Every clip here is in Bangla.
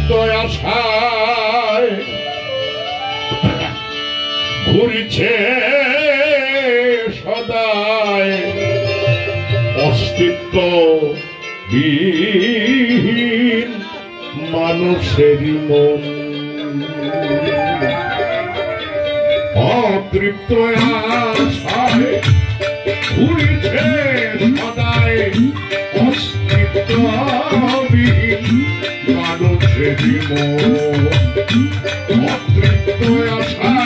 অতৃপ্ত আশায় ঘুরিছে সদায় অস্তিত্ব বিহীন মানুষের মন অতৃপ্ত আশায় ঘুরিছে সদায় অস্তিত্ব বিহীন মানুষের মন অতৃপ্ত আশায়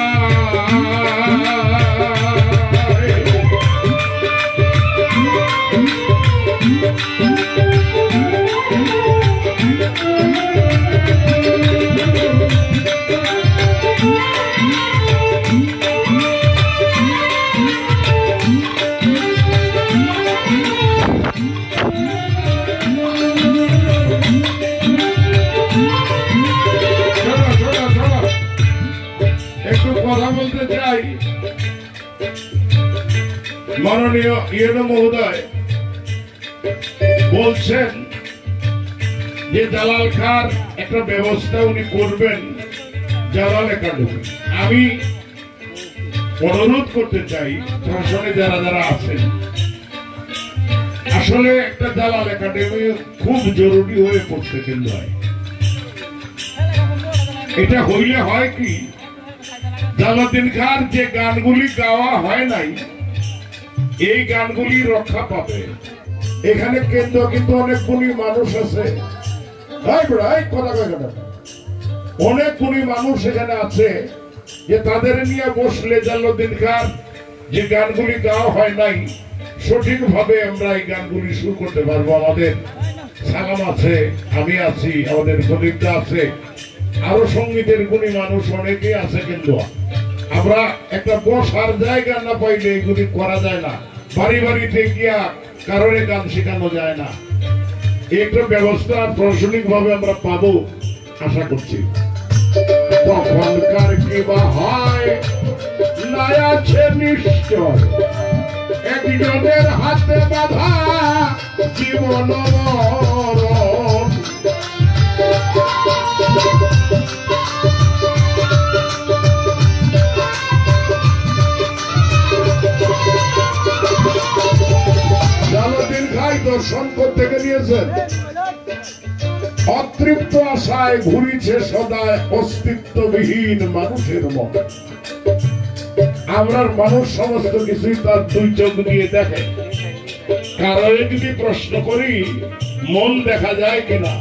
মাননীয় ইউনো মহোদয় বলছেন যে জালাল খার একটা ব্যবস্থা উনি করবেন জালাল একাডেমি। আমি অনুরোধ করতে চাই প্রশাসনে যারা যারা আছেন, আসলে একটা জালাল একাডেমি খুব জরুরি হয়ে পড়ছে। কিন্তু এটা হইলে হয় কি, জালালউদ্দিন খার যে গানগুলি গাওয়া হয় নাই এই গানগুলি রক্ষা পাবে। এখানে কেন্দ্র কিন্তু অনেক গুণী মানুষ আছে, অনেক গুণী মানুষ এখানে আছে যে তাদের নিয়ে বসলে জালালউদ্দিন খার যে গানগুলি গাওয়া হয় নাই সঠিক ভাবে আমরা এই গানগুলি শুরু করতে পারবো। আমাদের সালাম আছে, আমি আছি, আমাদের খলিফা আছে, আরো সঙ্গীতের গুণী মানুষ অনেকেই আছে। কিন্তু আমরা একটা বসার জায়গা না পাইলে এগুলি করা যায় না। বাড়ি বাড়িতে গিয়া কারণে গান শেখানো যায় না। একটা ব্যবস্থা প্রশাসনিক ভাবে আমরা পাবো আশা করছি। কখনকার কি বা হয় না আছে নিশ্চয়, একজনের হাতে বাধা জীবন মরণ। জালালউদ্দিন খান দর্শন করতে গিয়েছেন, অতৃপ্ত আশায় ঘুরিছে সদায় অস্তিত্ববিহীন মানুষের মন। আমরা মানুষ সমস্ত কিছুই তার দুই চোখ দিয়ে দেখে। কারণ যদি প্রশ্ন করি মন দেখা যায় কিনা,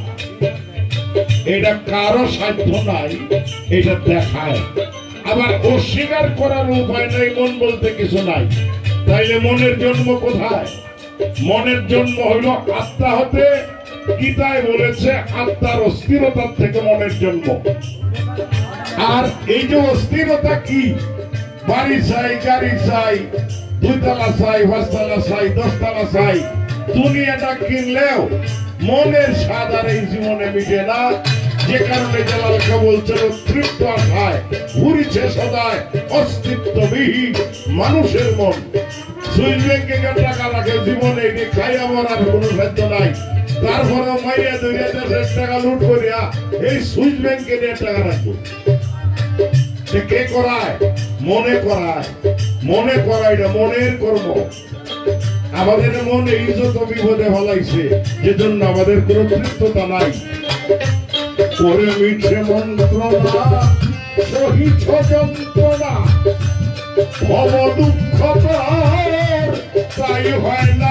এটা কারো সাধ্য নাই, এটা দেখায়। আবার অস্বীকার করার উপায় নাই, মন বলতে কিছু নাই। তাইলে মনের জন্ম কোথায়? মনের জন্ম হইল আত্মা হতে। গীতায় বলেছে আত্মার অস্থিরতার থেকে মনের জন্ম। আর এই যে অস্থিরতা কি, বাড়ি চাই, গাড়ি চাই, 2 তলা চাই, 5 তলা চাই, 10 তলা চাই, দুনিয়াটা কিনলেও মনের স্বাদ আর এই জীবনে মিটে না। যে কারণে জালাল খা বলছেন অতৃপ্ত আশায় ঘুরিছে সদায় অস্তিত্ববিহীন মানুষের মন। সুইস ব্যাংকে টাকা রাখে জীবনে, এটি খাই আমার আর কোনো সাধ্য নাই। তারপরে মাইয়া ধরিয়া 10 টাকা লুট করিয়া এই সুইস ব্যাংকে নিয়ে টাকা রাখবো। কে করায়? মনে করায়। মনে করায়, এটা মনের কর্ম। আমাদের মন এই যত বিপদে ফলাইছে, যে জন্য আমাদের কোনো তৃপ্ততা নাই। করে মিছে মন্ত্রণা সহিছ যন্ত্রণা, ভব দুঃখ তাই হয় না